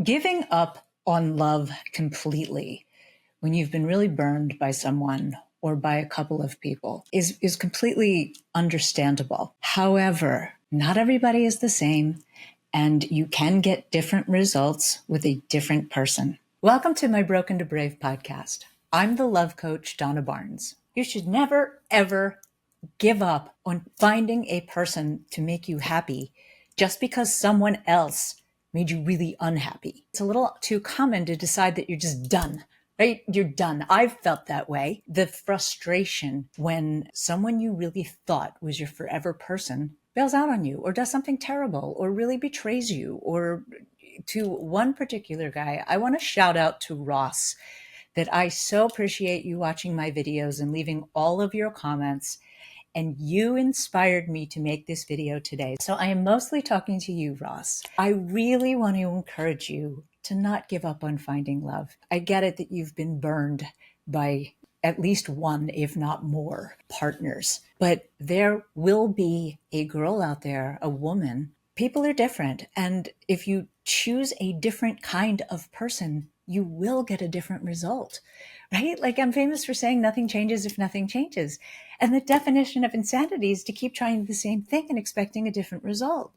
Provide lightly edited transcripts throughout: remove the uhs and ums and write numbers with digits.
Giving up on love completely when you've been really burned by someone or by a couple of people is completely understandable. However, not everybody is the same, and you can get different results with a different person. Welcome to my Broken to Brave podcast. I'm the Love Coach Donna Barnes. You should never, ever give up on finding a person to make you happy just because someone else made you really unhappy. It's a little too common to decide that you're just done, right? You're done. I've felt that way. The frustration when someone you really thought was your forever person bails out on you or does something terrible or really betrays you. Or to one particular guy, I want to shout out to Ross that I so appreciate you watching my videos and leaving all of your comments. And you inspired me to make this video today. So I am mostly talking to you, Ross. I really want to encourage you to not give up on finding love. I get it that you've been burned by at least one, if not more, partners. But there will be a girl out there, a woman. People are different. And if you choose a different kind of person, you will get a different result, right? Like I'm famous for saying nothing changes if nothing changes. And the definition of insanity is to keep trying the same thing and expecting a different result,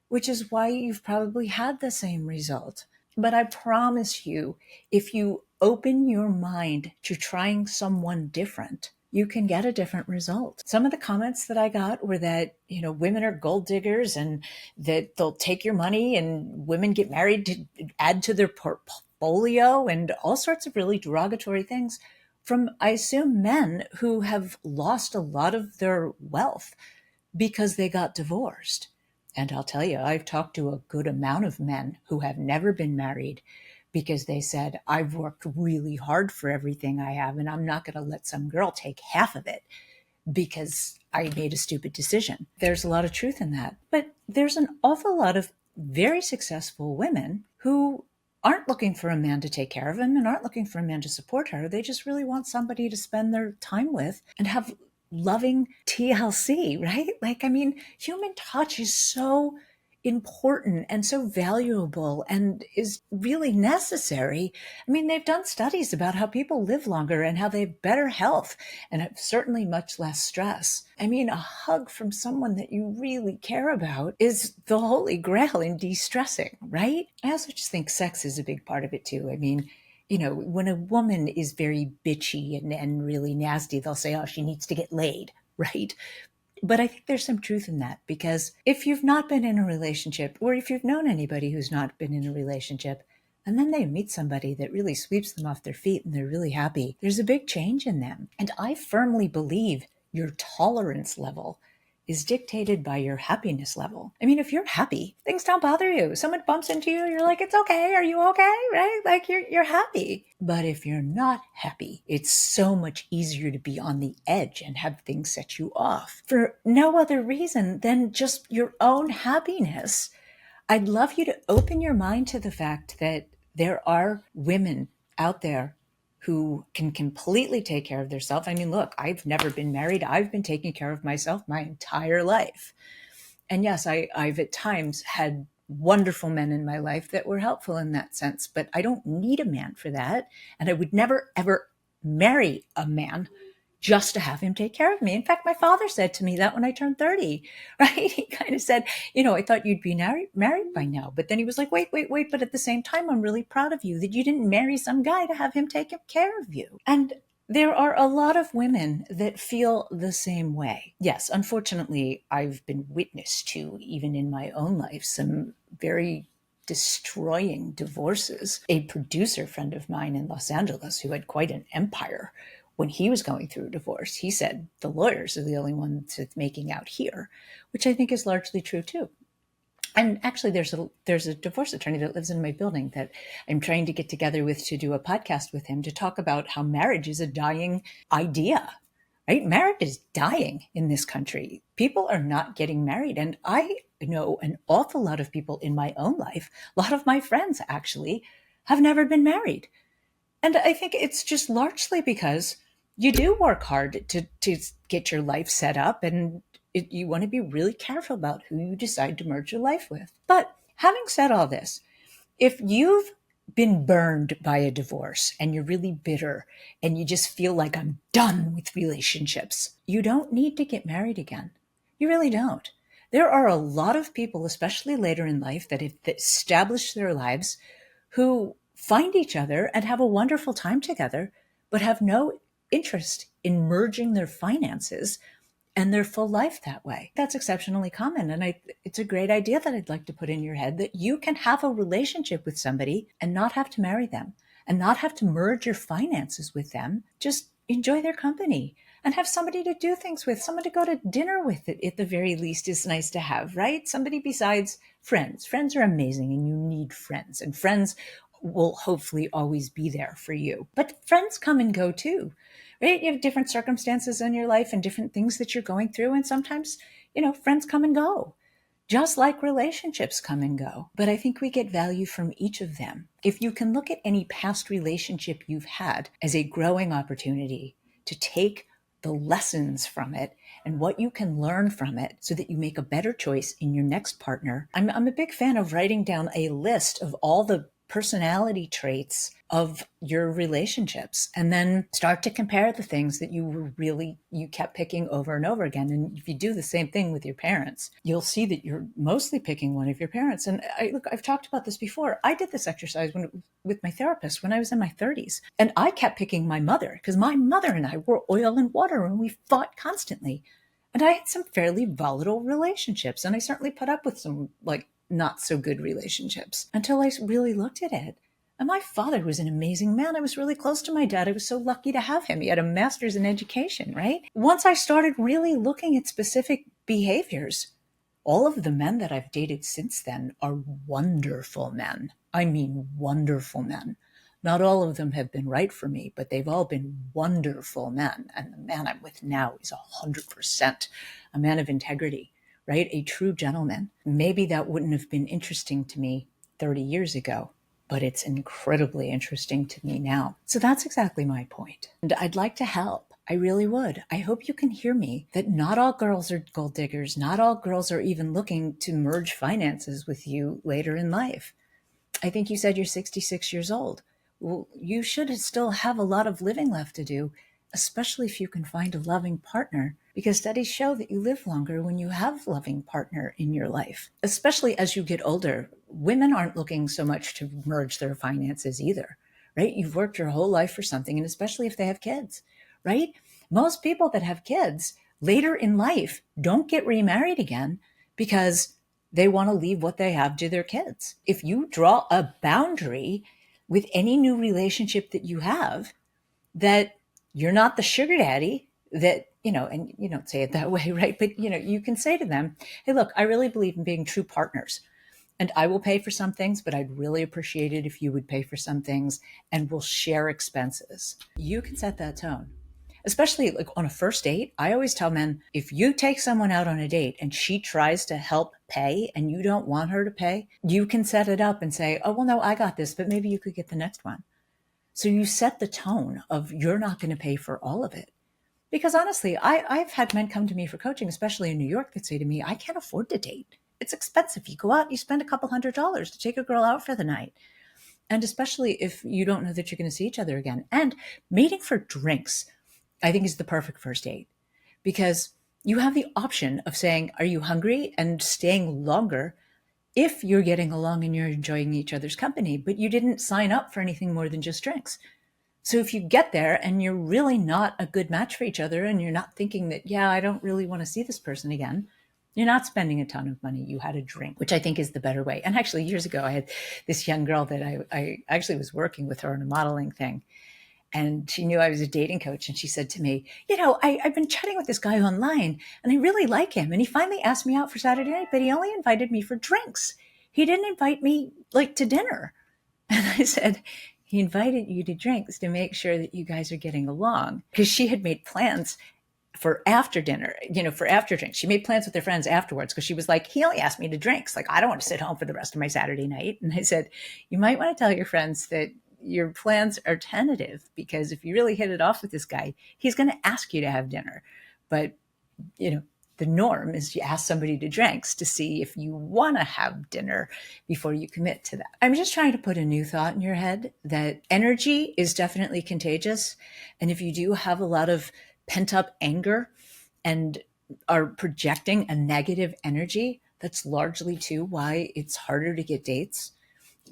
which is why you've probably had the same result. But I promise you, if you open your mind to trying someone different, you can get a different result. Some of the comments that I got were that, women are gold diggers and that they'll take your money and women get married to add to their portfolio and all sorts of really derogatory things from, I assume, men who have lost a lot of their wealth because they got divorced. And I'll tell you, I've talked to a good amount of men who have never been married because they said, I've worked really hard for everything I have, and I'm not going to let some girl take half of it because I made a stupid decision. There's a lot of truth in that. But there's an awful lot of very successful women who aren't looking for a man to take care of them and aren't looking for a man to support her. They just really want somebody to spend their time with and have loving TLC, right? Human touch is so important and so valuable and is really necessary. They've done studies about how people live longer and how they have better health and have certainly much less stress. A hug from someone that you really care about is the holy grail in de-stressing, right? I also just think sex is a big part of it too. When a woman is very bitchy and really nasty, they'll say, oh, she needs to get laid, right? But I think there's some truth in that, because if you've not been in a relationship, or if you've known anybody who's not been in a relationship, and then they meet somebody that really sweeps them off their feet and they're really happy, there's a big change in them. And I firmly believe your tolerance level is dictated by your happiness level. If you're happy, things don't bother you. Someone bumps into you, you're like, it's okay. Are you okay? Right? Like you're happy. But if you're not happy, it's so much easier to be on the edge and have things set you off for no other reason than just your own happiness. I'd love you to open your mind to the fact that there are women out there who can completely take care of themselves. Look, I've never been married. I've been taking care of myself my entire life. And yes, I've at times had wonderful men in my life that were helpful in that sense, but I don't need a man for that. And I would never, ever marry a man just to have him take care of me. In fact, my father said to me that when I turned 30, right? He kind of said, I thought you'd be married by now. But then he was like, wait. But at the same time, I'm really proud of you that you didn't marry some guy to have him take care of you. And there are a lot of women that feel the same way. Yes, unfortunately, I've been witness to, even in my own life, some very destroying divorces. A producer friend of mine in Los Angeles who had quite an empire, when he was going through a divorce, he said the lawyers are the only ones that's making out here, which I think is largely true too. And actually, there's a divorce attorney that lives in my building that I'm trying to get together with to do a podcast with him to talk about how marriage is a dying idea, right? Marriage is dying in this country. People are not getting married. And I know an awful lot of people in my own life, a lot of my friends actually, have never been married. And I think it's just largely because you do work hard to get your life set up, and you want to be really careful about who you decide to merge your life with. But having said all this, if you've been burned by a divorce and you're really bitter and you just feel like I'm done with relationships, you don't need to get married again. You really don't. There are a lot of people, especially later in life, that have established their lives who find each other and have a wonderful time together, but have no interest in merging their finances and their full life that way. That's exceptionally common. And it's a great idea that I'd like to put in your head, that you can have a relationship with somebody and not have to marry them and not have to merge your finances with them. Just enjoy their company and have somebody to do things with, someone to go to dinner with. It at the very least is nice to have, right? Somebody besides friends. Friends are amazing and you need friends, and friends will hopefully always be there for you. But friends come and go too, right? You have different circumstances in your life and different things that you're going through. And sometimes, friends come and go, just like relationships come and go. But I think we get value from each of them. If you can look at any past relationship you've had as a growing opportunity to take the lessons from it and what you can learn from it so that you make a better choice in your next partner. I'm a big fan of writing down a list of all the personality traits of your relationships, and then start to compare the things that you kept picking over and over again. And if you do the same thing with your parents, you'll see that you're mostly picking one of your parents. And I've talked about this before. I did this exercise with my therapist when I was in my 30s, and I kept picking my mother because my mother and I were oil and water and we fought constantly. And I had some fairly volatile relationships, and I certainly put up with some not so good relationships until I really looked at it. And my father was an amazing man. I was really close to my dad. I was so lucky to have him. He had a master's in education, right? Once I started really looking at specific behaviors, all of the men that I've dated since then are wonderful men. I mean, wonderful men. Not all of them have been right for me, but they've all been wonderful men. And the man I'm with now is 100% a man of integrity, right? A true gentleman. Maybe that wouldn't have been interesting to me 30 years ago, but it's incredibly interesting to me now. So that's exactly my point. And I'd like to help. I really would. I hope you can hear me, that not all girls are gold diggers. Not all girls are even looking to merge finances with you later in life. I think you said you're 66 years old. Well, you should still have a lot of living left to do, especially if you can find a loving partner, because studies show that you live longer when you have a loving partner in your life, especially as you get older. Women aren't looking so much to merge their finances either, right? You've worked your whole life for something, and especially if they have kids, right? Most people that have kids later in life don't get remarried again because they want to leave what they have to their kids. If you draw a boundary with any new relationship that you have, that you're not the sugar daddy, that, and you don't say it that way, right? But, you can say to them, hey, look, I really believe in being true partners, and I will pay for some things, but I'd really appreciate it if you would pay for some things, and we'll share expenses. You can set that tone. Especially like on a first date, I always tell men, if you take someone out on a date and she tries to help pay and you don't want her to pay, you can set it up and say, oh, well, no, I got this, but maybe you could get the next one. So you set the tone of you're not going to pay for all of it. Because honestly, I've had men come to me for coaching, especially in New York, that say to me, I can't afford to date. It's expensive. You go out, you spend a couple $100s to take a girl out for the night. And especially if you don't know that you're going to see each other again. And meeting for drinks, I think, is the perfect first date, because you have the option of saying, are you hungry? And staying longer if you're getting along and you're enjoying each other's company, but you didn't sign up for anything more than just drinks. So if you get there and you're really not a good match for each other, and you're not thinking that, yeah, I don't really want to see this person again, you're not spending a ton of money. You had a drink, which I think is the better way. And actually, years ago, I had this young girl that I actually was working with her on a modeling thing. And she knew I was a dating coach. And she said to me, I've been chatting with this guy online and I really like him. And he finally asked me out for Saturday night, but he only invited me for drinks. He didn't invite me to dinner. And I said, he invited you to drinks to make sure that you guys are getting along. Because she had made plans for after dinner, for after drinks. She made plans with her friends afterwards, because she was like, he only asked me to drinks. I don't want to sit home for the rest of my Saturday night. And I said, you might want to tell your friends that your plans are tentative, because if you really hit it off with this guy, he's going to ask you to have dinner. But, the norm is you ask somebody to drinks to see if you want to have dinner before you commit to that. I'm just trying to put a new thought in your head that energy is definitely contagious. And if you do have a lot of pent up anger and are projecting a negative energy, that's largely too why it's harder to get dates.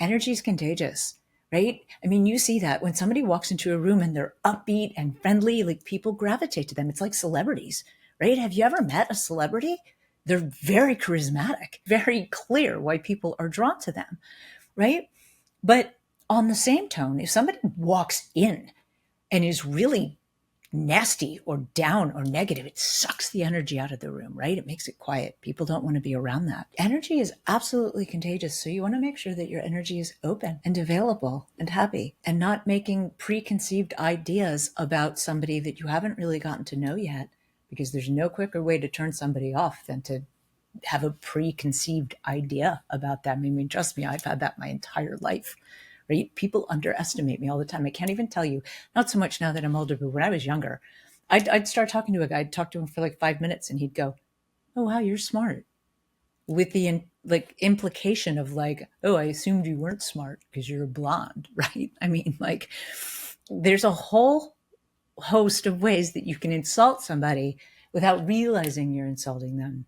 Energy is contagious, right? I mean, you see that when somebody walks into a room and they're upbeat and friendly, like people gravitate to them. It's like celebrities, right? Have you ever met a celebrity? They're very charismatic, very clear why people are drawn to them, right? But on the same tone, if somebody walks in and is really nasty or down or negative, it sucks the energy out of the room, right? It makes it quiet. People don't want to be around that. Energy is absolutely contagious. So you want to make sure that your energy is open and available and happy and not making preconceived ideas about somebody that you haven't really gotten to know yet, because there's no quicker way to turn somebody off than to have a preconceived idea about them. I mean, trust me, I've had that my entire life. Right? People underestimate me all the time. I can't even tell you, not so much now that I'm older, but when I was younger, I'd start talking to a guy, I'd talk to him for like 5 minutes and he'd go, "Oh, wow, you're smart." With the implication of like, "Oh, I assumed you weren't smart because you're blonde," right? I mean, like there's a whole host of ways that you can insult somebody without realizing you're insulting them,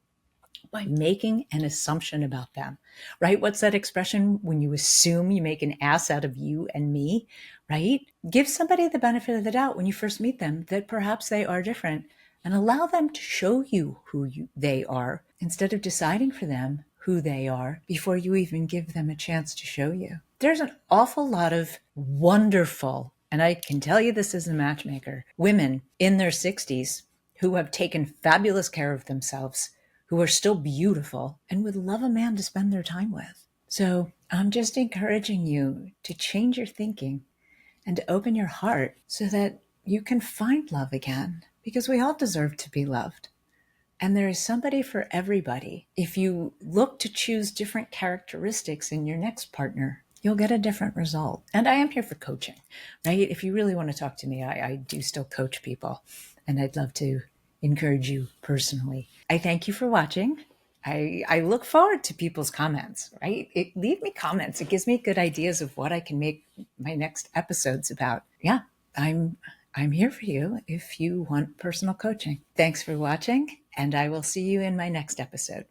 by making an assumption about them, right? What's that expression? When you assume, you make an ass out of you and me, right? Give somebody the benefit of the doubt when you first meet them that perhaps they are different, and allow them to show you who they are instead of deciding for them who they are before you even give them a chance to show you. There's an awful lot of wonderful, and I can tell you this as a matchmaker, women in their 60s who have taken fabulous care of themselves, who are still beautiful and would love a man to spend their time with. So I'm just encouraging you to change your thinking and to open your heart so that you can find love again, because we all deserve to be loved. And there is somebody for everybody. If you look to choose different characteristics in your next partner, you'll get a different result. And I am here for coaching, right? If you really want to talk to me, I do still coach people, and I'd love to encourage you personally. I thank you for watching. I look forward to people's comments, right? Leave me comments. It gives me good ideas of what I can make my next episodes about. Yeah, I'm here for you if you want personal coaching. Thanks for watching, and I will see you in my next episode.